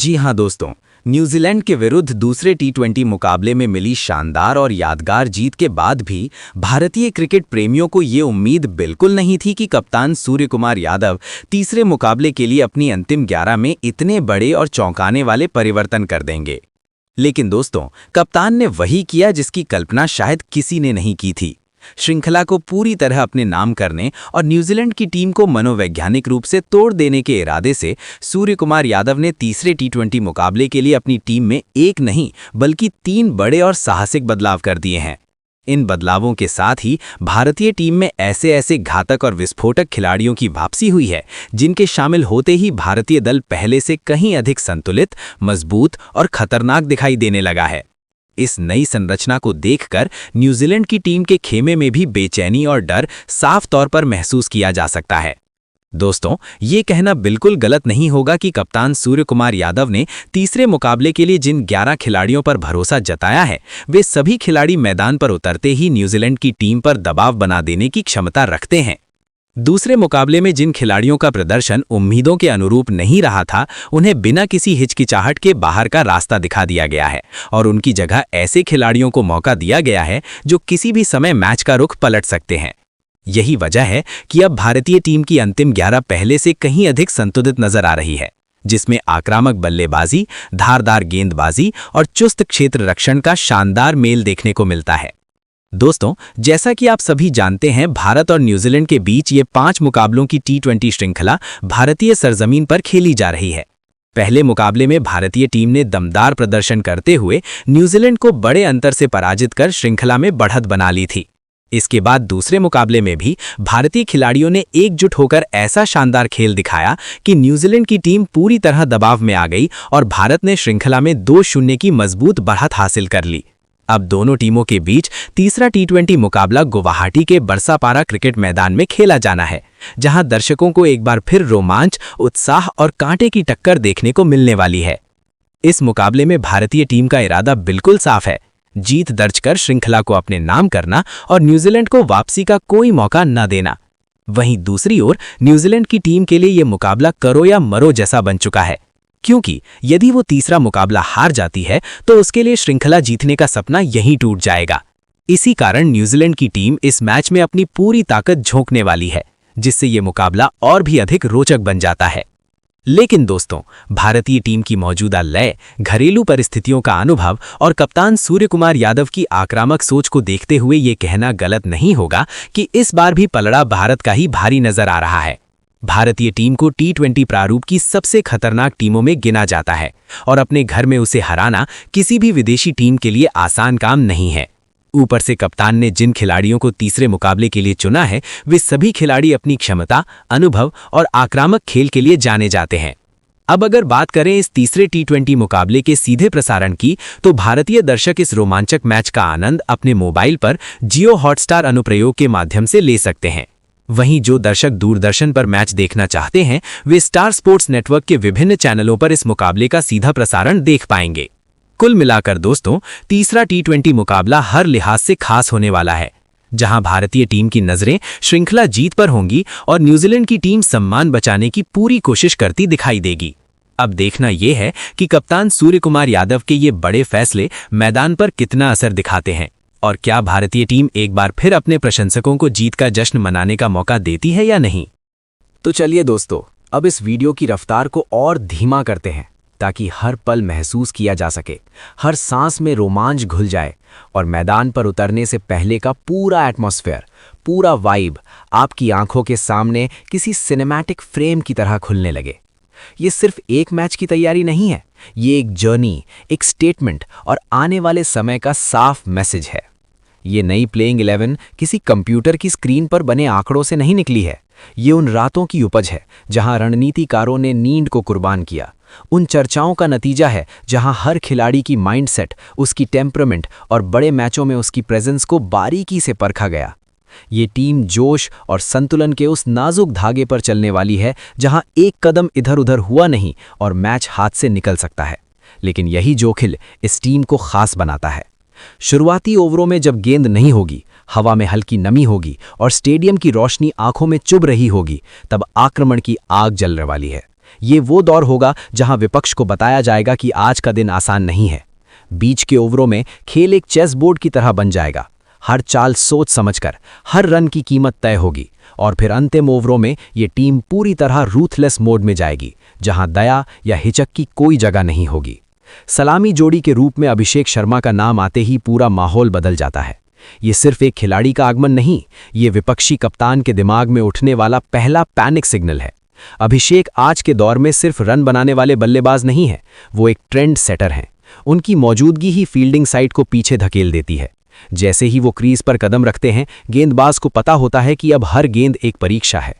जी हां दोस्तों, न्यूजीलैंड के विरुद्ध दूसरे टी20 मुकाबले में मिली शानदार और यादगार जीत के बाद भी भारतीय क्रिकेट प्रेमियों को ये उम्मीद बिल्कुल नहीं थी कि कप्तान सूर्यकुमार यादव तीसरे मुकाबले के लिए अपनी अंतिम 11 में इतने बड़े और चौंकाने वाले परिवर्तन कर देंगे। लेकिन दोस्तों, कप्तान ने वही किया जिसकी कल्पना शायद किसी ने नहीं की थी। श्रृंखला को पूरी तरह अपने नाम करने और न्यूजीलैंड की टीम को मनोवैज्ञानिक रूप से तोड़ देने के इरादे से सूर्यकुमार यादव ने तीसरे टी20 मुकाबले के लिए अपनी टीम में एक नहीं बल्कि 3 बड़े और साहसिक बदलाव कर दिए हैं। इन बदलावों के साथ ही भारतीय टीम में ऐसे घातक और विस्फोटक खिलाड़ियों की वापसी हुई है, जिनके शामिल होते ही भारतीय दल पहले से कहीं अधिक संतुलित, मजबूत और खतरनाक दिखाई देने लगा है। इस नई संरचना को देखकर न्यूजीलैंड की टीम के खेमे में भी बेचैनी और डर साफ तौर पर महसूस किया जा सकता है। दोस्तों, ये कहना बिल्कुल गलत नहीं होगा कि कप्तान सूर्यकुमार यादव ने तीसरे मुकाबले के लिए जिन 11 खिलाड़ियों पर भरोसा जताया है, वे सभी खिलाड़ी मैदान पर उतरते ही न्यूजीलैंड की टीम पर दबाव बना देने की क्षमता रखते हैं। दूसरे मुकाबले में जिन खिलाड़ियों का प्रदर्शन उम्मीदों के अनुरूप नहीं रहा था, उन्हें बिना किसी हिचकिचाहट के बाहर का रास्ता दिखा दिया गया है और उनकी जगह ऐसे खिलाड़ियों को मौका दिया गया है जो किसी भी समय मैच का रुख पलट सकते हैं। यही वजह है कि अब भारतीय टीम की अंतिम 11 पहले से कहीं अधिक संतुलित नजर आ रही है, जिसमें आक्रामक बल्लेबाजी, धारदार गेंदबाजी और चुस्त क्षेत्र रक्षण का शानदार मेल देखने को मिलता है। दोस्तों, जैसा कि आप सभी जानते हैं, भारत और न्यूजीलैंड के बीच ये 5 मुकाबलों की टी20 श्रृंखला भारतीय सरजमीन पर खेली जा रही है। पहले मुकाबले में भारतीय टीम ने दमदार प्रदर्शन करते हुए न्यूजीलैंड को बड़े अंतर से पराजित कर श्रृंखला में बढ़त बना ली थी। इसके बाद दूसरे मुकाबले में भी भारतीय खिलाड़ियों ने एकजुट होकर ऐसा शानदार खेल दिखाया कि न्यूजीलैंड की टीम पूरी तरह दबाव में आ गई और भारत ने श्रृंखला में 2-0 की मजबूत बढ़त हासिल कर ली। अब दोनों टीमों के बीच तीसरा टी20 मुकाबला गुवाहाटी के बरसापारा क्रिकेट मैदान में खेला जाना है, जहां दर्शकों को एक बार फिर रोमांच, उत्साह और कांटे की टक्कर देखने को मिलने वाली है। इस मुकाबले में भारतीय टीम का इरादा बिल्कुल साफ है, जीत दर्ज कर श्रृंखला को अपने नाम करना और न्यूजीलैंड को वापसी का कोई मौका न देना। वहीं दूसरी ओर न्यूजीलैंड की टीम के लिए यह मुकाबला करो या मरो जैसा बन चुका है, क्योंकि यदि वो तीसरा मुकाबला हार जाती है तो उसके लिए श्रृंखला जीतने का सपना यहीं टूट जाएगा। इसी कारण न्यूजीलैंड की टीम इस मैच में अपनी पूरी ताकत झोंकने वाली है, जिससे ये मुकाबला और भी अधिक रोचक बन जाता है। लेकिन दोस्तों, भारतीय टीम की मौजूदा लय, घरेलू परिस्थितियों का अनुभव और कप्तान सूर्यकुमार यादव की आक्रामक सोच को देखते हुए ये कहना गलत नहीं होगा कि इस बार भी पलड़ा भारत का ही भारी नजर आ रहा है। भारतीय टीम को टी20 प्रारूप की सबसे खतरनाक टीमों में गिना जाता है और अपने घर में उसे हराना किसी भी विदेशी टीम के लिए आसान काम नहीं है। ऊपर से कप्तान ने जिन खिलाड़ियों को तीसरे मुकाबले के लिए चुना है, वे सभी खिलाड़ी अपनी क्षमता, अनुभव और आक्रामक खेल के लिए जाने जाते हैं। अब अगर बात करें इस तीसरे टी20 मुकाबले के सीधे प्रसारण की, तो भारतीय दर्शक इस रोमांचक मैच का आनंद अपने मोबाइल पर जियो हॉटस्टार अनुप्रयोग के माध्यम से ले सकते हैं। वहीं जो दर्शक दूरदर्शन पर मैच देखना चाहते हैं, वे स्टार स्पोर्ट्स नेटवर्क के विभिन्न चैनलों पर इस मुकाबले का सीधा प्रसारण देख पाएंगे। कुल मिलाकर दोस्तों, तीसरा टी20 मुकाबला हर लिहाज से खास होने वाला है, जहां भारतीय टीम की नजरें श्रृंखला जीत पर होंगी और न्यूजीलैंड की टीम सम्मान बचाने की पूरी कोशिश करती दिखाई देगी। अब देखना यह है कि कप्तान सूर्यकुमार यादव के ये बड़े फैसले मैदान पर कितना असर दिखाते हैं और क्या भारतीय टीम एक बार फिर अपने प्रशंसकों को जीत का जश्न मनाने का मौका देती है या नहीं। तो चलिए दोस्तों, अब इस वीडियो की रफ्तार को और धीमा करते हैं ताकि हर पल महसूस किया जा सके, हर सांस में रोमांच घुल जाए और मैदान पर उतरने से पहले का पूरा एटमॉस्फेयर, पूरा वाइब आपकी आंखों के सामने किसी सिनेमैटिक फ्रेम की तरह खुलने लगे। ये सिर्फ एक मैच की तैयारी नहीं है, ये एक जर्नी, एक स्टेटमेंट और आने वाले समय का साफ मैसेज है। ये नई प्लेइंग 11 किसी कंप्यूटर की स्क्रीन पर बने आंकड़ों से नहीं निकली है। ये उन रातों की उपज है जहां रणनीतिकारों ने नींद को कुर्बान किया, उन चर्चाओं का नतीजा है जहां हर खिलाड़ी की माइंडसेट, उसकी टेम्परामेंट और बड़े मैचों में उसकी प्रेजेंस को बारीकी से परखा गया। ये टीम जोश और संतुलन के उस नाजुक धागे पर चलने वाली है जहां एक कदम इधर उधर हुआ नहीं और मैच हाथ से निकल सकता है। लेकिन यही जोखिल इस टीम को खास बनाता है। शुरुआती ओवरों में जब गेंद नहीं होगी, हवा में हल्की नमी होगी और स्टेडियम की रोशनी आंखों में चुभ रही होगी, तब आक्रमण की आग जलने वाली है। ये वो दौर होगा जहां विपक्ष को बताया जाएगा कि आज का दिन आसान नहीं है। बीच के ओवरों में खेल एक चेस बोर्ड की तरह बन जाएगा। हर चाल सोच समझकर हर रन की कीमत तय होगी और फिर अंतिम ओवरों में ये टीम पूरी तरह रूथलेस मोड में जाएगी, जहां दया या हिचक की कोई जगह नहीं होगी। सलामी जोड़ी के रूप में अभिषेक शर्मा का नाम आते ही पूरा माहौल बदल जाता है। ये सिर्फ एक खिलाड़ी का आगमन नहीं, ये विपक्षी कप्तान के दिमाग में उठने वाला पहला पैनिक सिग्नल है। अभिषेक आज के दौर में सिर्फ रन बनाने वाले बल्लेबाज नहीं हैं, वो एक ट्रेंड सेटर हैं। उनकी मौजूदगी ही फील्डिंग साइड को पीछे धकेल देती है। जैसे ही वो क्रीज पर कदम रखते हैं, गेंदबाज को पता होता है कि अब हर गेंद एक परीक्षा है।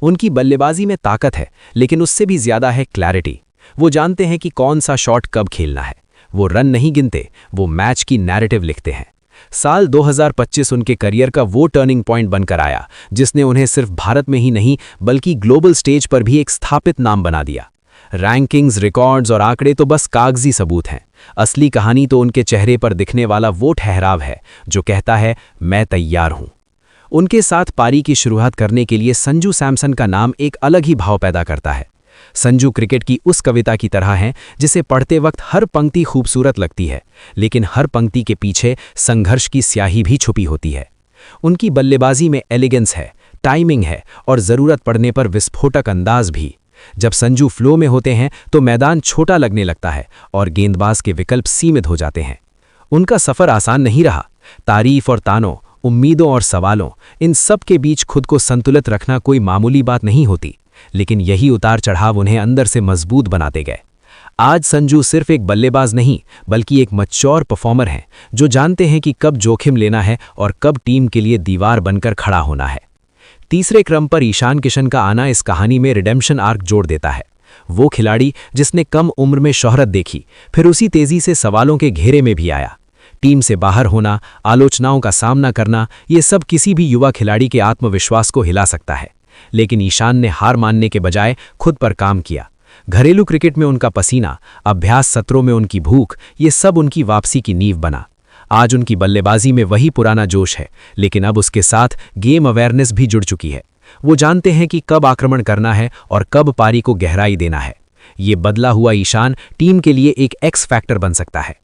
उनकी बल्लेबाजी में ताकत है, लेकिन उससे भी ज्यादा है क्लैरिटी। वो जानते हैं कि कौन सा शॉट कब खेलना है। वो रन नहीं गिनते, वो मैच की नैरेटिव लिखते हैं। साल 2025 उनके करियर का वो टर्निंग पॉइंट बनकर आया, जिसने उन्हें सिर्फ भारत में ही नहीं बल्कि ग्लोबल स्टेज पर भी एक स्थापित नाम बना दिया। रैंकिंग्स, रिकॉर्ड्स और आंकड़े तो बस कागजी सबूत हैं। असली कहानी तो उनके चेहरे पर दिखने वाला वो ठहराव है जो कहता है, मैं तैयार हूं। उनके साथ पारी की शुरुआत करने के लिए संजू सैमसन का नाम एक अलग ही भाव पैदा करता है। संजू क्रिकेट की उस कविता की तरह हैं जिसे पढ़ते वक्त हर पंक्ति खूबसूरत लगती है, लेकिन हर पंक्ति के पीछे संघर्ष की स्याही भी छुपी होती है। उनकी बल्लेबाजी में एलिगेंस है, टाइमिंग है और ज़रूरत पड़ने पर विस्फोटक अंदाज भी। जब संजू फ्लो में होते हैं तो मैदान छोटा लगने लगता है और गेंदबाज के विकल्प सीमित हो जाते हैं। उनका सफ़र आसान नहीं रहा। तारीफ और तानों, उम्मीदों और सवालों, इन सब के बीच खुद को संतुलित रखना कोई मामूली बात नहीं होती, लेकिन यही उतार चढ़ाव उन्हें अंदर से मजबूत बनाते गए। आज संजू सिर्फ एक बल्लेबाज नहीं बल्कि एक मैच्योर परफॉर्मर हैं, जो जानते हैं कि कब जोखिम लेना है और कब टीम के लिए दीवार बनकर खड़ा होना है। तीसरे क्रम पर ईशान किशन का आना इस कहानी में रिडेम्पशन आर्क जोड़ देता है। वो खिलाड़ी जिसने कम उम्र में शोहरत देखी, फिर उसी तेजी से सवालों के घेरे में भी आया। टीम से बाहर होना, आलोचनाओं का सामना करना, ये सब किसी भी युवा खिलाड़ी के आत्मविश्वास को हिला सकता है। लेकिन ईशान ने हार मानने के बजाय खुद पर काम किया। घरेलू क्रिकेट में उनका पसीना, अभ्यास सत्रों में उनकी भूख, ये सब उनकी वापसी की नींव बना। आज उनकी बल्लेबाजी में वही पुराना जोश है, लेकिन अब उसके साथ गेम अवेयरनेस भी जुड़ चुकी है। वो जानते हैं कि कब आक्रमण करना है और कब पारी को गहराई देना है। ये बदला हुआ ईशान टीम के लिए एक एक्स फैक्टर बन सकता है।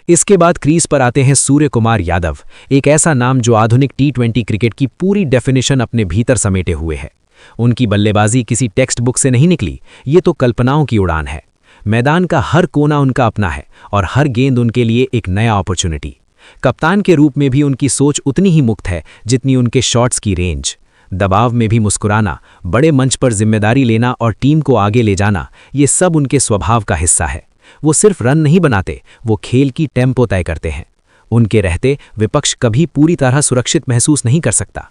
इसके बाद क्रीज पर आते हैं सूर्य कुमार यादव, एक ऐसा नाम जो आधुनिक टी20 क्रिकेट की पूरी डेफिनेशन अपने भीतर समेटे हुए है। उनकी बल्लेबाजी किसी टेक्स्ट बुक से नहीं निकली, ये तो कल्पनाओं की उड़ान है। मैदान का हर कोना उनका अपना है और हर गेंद उनके लिए एक नया अपॉर्चुनिटी। कप्तान के रूप में भी उनकी सोच उतनी ही मुक्त है जितनी उनके शॉट्स की रेंज। दबाव में भी मुस्कुराना, बड़े मंच पर जिम्मेदारी लेना और टीम को आगे ले जाना, ये सब उनके स्वभाव का हिस्सा है। वो सिर्फ रन नहीं बनाते, वो खेल की टेम्पो तय करते हैं। उनके रहते विपक्ष कभी पूरी तरह सुरक्षित महसूस नहीं कर सकता।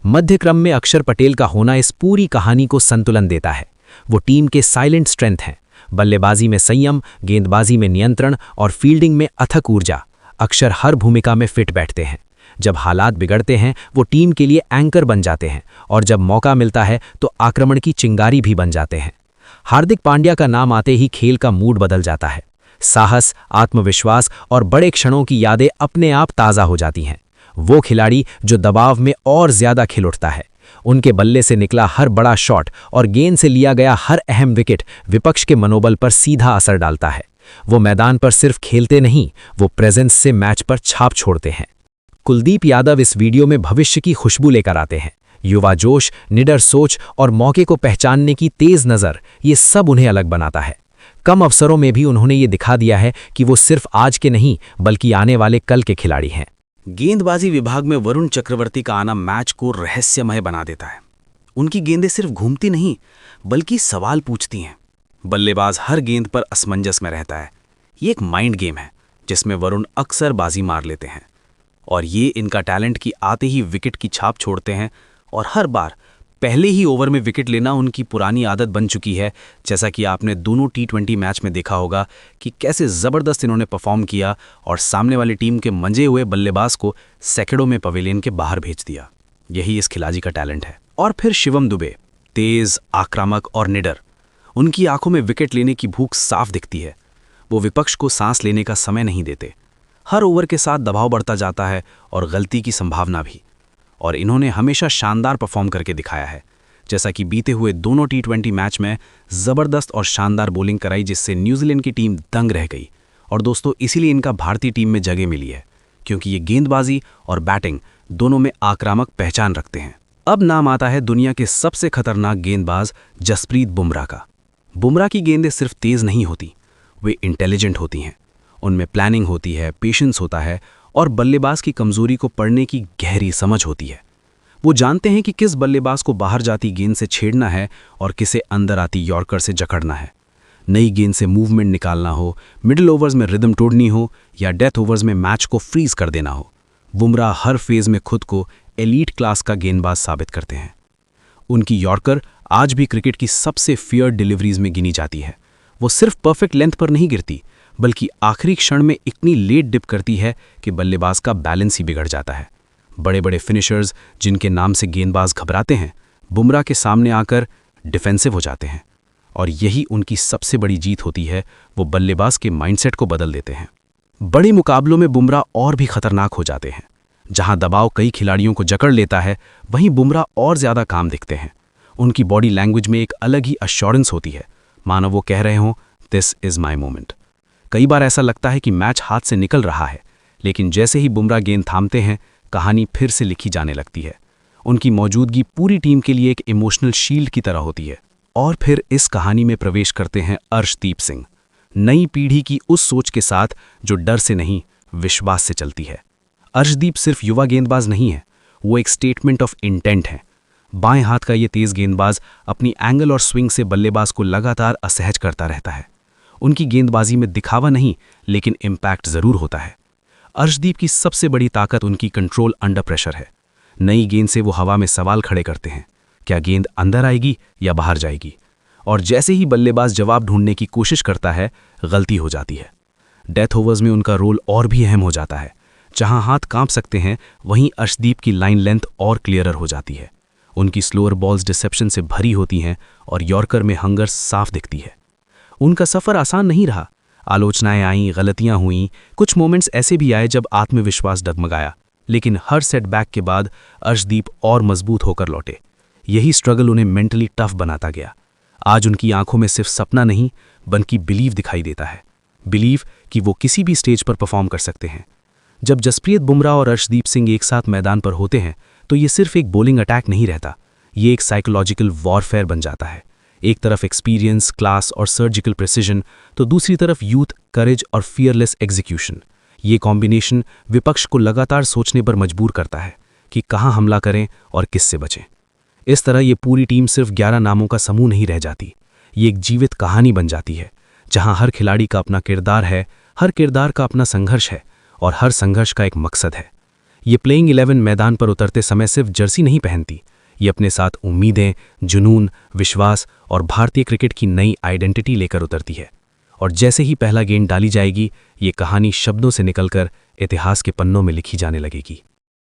मध्य क्रम में अक्षर पटेल का होना इस पूरी कहानी को संतुलन देता है। वो टीम के साइलेंट स्ट्रेंथ हैं। बल्लेबाजी में संयम, गेंदबाजी में नियंत्रण और फील्डिंग में अथक ऊर्जा। अक्षर हर भूमिका में फिट बैठते हैं। जब हालात बिगड़ते हैं वो टीम के लिए एंकर बन जाते हैं और जब मौका मिलता है तो आक्रमण की चिंगारी भी बन जाते हैं। हार्दिक पांड्या का नाम आते ही खेल का मूड बदल जाता है। साहस, आत्मविश्वास और बड़े क्षणों की यादें अपने आप ताज़ा हो जाती हैं। वो खिलाड़ी जो दबाव में और ज्यादा खिल उठता है। उनके बल्ले से निकला हर बड़ा शॉट और गेंद से लिया गया हर अहम विकेट विपक्ष के मनोबल पर सीधा असर डालता है। वो मैदान पर सिर्फ खेलते नहीं, वो प्रेजेंस से मैच पर छाप छोड़ते हैं। कुलदीप यादव इस वीडियो में भविष्य की खुशबू लेकर आते हैं। युवा जोश, निडर सोच और मौके को पहचानने की तेज नज़र, ये सब उन्हें अलग बनाता है। कम अवसरों में भी उन्होंने ये दिखा दिया है कि वो सिर्फ आज के नहीं बल्कि आने वाले कल के खिलाड़ी हैं। गेंदबाजी विभाग में वरुण चक्रवर्ती का आना मैच को रहस्यमय बना देता है। उनकी गेंदें सिर्फ घूमती नहीं बल्कि सवाल पूछती हैं। बल्लेबाज हर गेंद पर असमंजस में रहता है। ये एक माइंड गेम है जिसमें वरुण अक्सर बाजी मार लेते हैं और ये इनका टैलेंट कि आते ही विकेट की छाप छोड़ते हैं और हर बार पहले ही ओवर में विकेट लेना उनकी पुरानी आदत बन चुकी है। जैसा कि आपने दोनों टी20 मैच में देखा होगा कि कैसे ज़बरदस्त इन्होंने परफॉर्म किया और सामने वाली टीम के मंजे हुए बल्लेबाज को सेकंडों में पवेलियन के बाहर भेज दिया। यही इस खिलाड़ी का टैलेंट है। और फिर शिवम दुबे, तेज, आक्रामक और निडर। उनकी आंखों में विकेट लेने की भूख साफ दिखती है। वो विपक्ष को सांस लेने का समय नहीं देते। हर ओवर के साथ दबाव बढ़ता जाता है और गलती की संभावना भी। और इन्होंने हमेशा शानदार परफॉर्म करके दिखाया है, जैसा कि बीते हुए दोनों टी20 मैच में ज़बरदस्त और शानदार बॉलिंग कराई, जिससे न्यूजीलैंड की टीम दंग रह गई। और दोस्तों, इसीलिए इनका भारतीय टीम में जगह मिली है, क्योंकि ये गेंदबाजी और बैटिंग दोनों में आक्रामक पहचान रखते हैं। अब नाम आता है दुनिया के सबसे खतरनाक गेंदबाज जसप्रीत बुमराह का। बुमराह की गेंदें सिर्फ तेज नहीं होती, वे इंटेलिजेंट होती हैं। उनमें प्लानिंग होती है, पेशेंस होता है और बल्लेबाज की कमजोरी को पढ़ने की गहरी समझ होती है। वो जानते हैं कि किस बल्लेबाज को बाहर जाती गेंद से छेड़ना है और किसे अंदर आती यॉर्कर से जकड़ना है। नई गेंद से मूवमेंट निकालना हो, मिडिल ओवर्स में रिदम तोड़नी हो या डेथ ओवर्स में मैच को फ्रीज कर देना हो, बुमराह हर फेज में खुद को एलीट क्लास का गेंदबाज साबित करते हैं। उनकी यॉर्कर आज भी क्रिकेट की सबसे फियर्ड डिलीवरीज में गिनी जाती है। वो सिर्फ परफेक्ट लेंथ पर नहीं गिरती, बल्कि आखिरी क्षण में इतनी लेट डिप करती है कि बल्लेबाज का बैलेंस ही बिगड़ जाता है। बड़े बड़े फिनिशर्स जिनके नाम से गेंदबाज घबराते हैं, बुमराह के सामने आकर डिफेंसिव हो जाते हैं, और यही उनकी सबसे बड़ी जीत होती है। वो बल्लेबाज के माइंडसेट को बदल देते हैं। बड़े मुकाबलों में बुमराह और भी खतरनाक हो जाते हैं। जहां दबाव कई खिलाड़ियों को जकड़ लेता है, वहीं बुमराह और ज्यादा काम दिखते हैं। उनकी बॉडी लैंग्वेज में एक अलग ही अश्योरेंस होती है, मानो वो कह रहे हों, दिस इज माई मोमेंट। कई बार ऐसा लगता है कि मैच हाथ से निकल रहा है, लेकिन जैसे ही बुमराह गेंद थामते हैं, कहानी फिर से लिखी जाने लगती है। उनकी मौजूदगी पूरी टीम के लिए एक इमोशनल शील्ड की तरह होती है। और फिर इस कहानी में प्रवेश करते हैं अर्शदीप सिंह, नई पीढ़ी की उस सोच के साथ जो डर से नहीं, विश्वास से चलती है। अर्शदीप सिर्फ युवा गेंदबाज नहीं है, वो एक स्टेटमेंट ऑफ इंटेंट है। बाएं हाथ का ये तेज गेंदबाज अपनी एंगल और स्विंग से बल्लेबाज को लगातार असहज करता रहता है। उनकी गेंदबाजी में दिखावा नहीं, लेकिन इम्पैक्ट जरूर होता है। अर्शदीप की सबसे बड़ी ताकत उनकी कंट्रोल अंडर प्रेशर है। नई गेंद से वो हवा में सवाल खड़े करते हैं, क्या गेंद अंदर आएगी या बाहर जाएगी? और जैसे ही बल्लेबाज जवाब ढूंढने की कोशिश करता है, गलती हो जाती है। डेथ ओवर्स में उनका रोल और भी अहम हो जाता है। जहां हाथ कांप सकते हैं, वहीं अर्शदीप की लाइन लेंथ और क्लियरर हो जाती है। उनकी स्लोअर बॉल्स डिसेप्शन से भरी होती हैं और यॉर्कर में हंगर साफ दिखती है। उनका सफ़र आसान नहीं रहा। आलोचनाएं आईं, गलतियां हुईं, कुछ मोमेंट्स ऐसे भी आए जब आत्मविश्वास डगमगाया, लेकिन हर सेटबैक के बाद अर्शदीप और मजबूत होकर लौटे। यही स्ट्रगल उन्हें मेंटली टफ बनाता गया। आज उनकी आंखों में सिर्फ सपना नहीं, बल्कि बिलीव दिखाई देता है। बिलीव कि वो किसी भी स्टेज पर परफॉर्म कर सकते हैं। जब जसप्रीत बुमराह और अर्शदीप सिंह एक साथ मैदान पर होते हैं, तो ये सिर्फ एक बॉलिंग अटैक नहीं रहता, ये एक साइकोलॉजिकल वॉरफेयर बन जाता है। एक तरफ एक्सपीरियंस, क्लास और सर्जिकल प्रिसिजन, तो दूसरी तरफ यूथ, करेज और फियरलेस एग्जीक्यूशन। ये कॉम्बिनेशन विपक्ष को लगातार सोचने पर मजबूर करता है कि कहाँ हमला करें और किससे बचें। इस तरह ये पूरी टीम सिर्फ 11 नामों का समूह नहीं रह जाती, ये एक जीवित कहानी बन जाती है, जहां हर खिलाड़ी का अपना किरदार है, हर किरदार का अपना संघर्ष है और हर संघर्ष का एक मकसद है। ये प्लेइंग 11 मैदान पर उतरते समय सिर्फ जर्सी नहीं पहनती, ये अपने साथ उम्मीदें, जुनून, विश्वास और भारतीय क्रिकेट की नई आइडेंटिटी लेकर उतरती है। और जैसे ही पहला गेंद डाली जाएगी, ये कहानी शब्दों से निकलकर इतिहास के पन्नों में लिखी जाने लगेगी।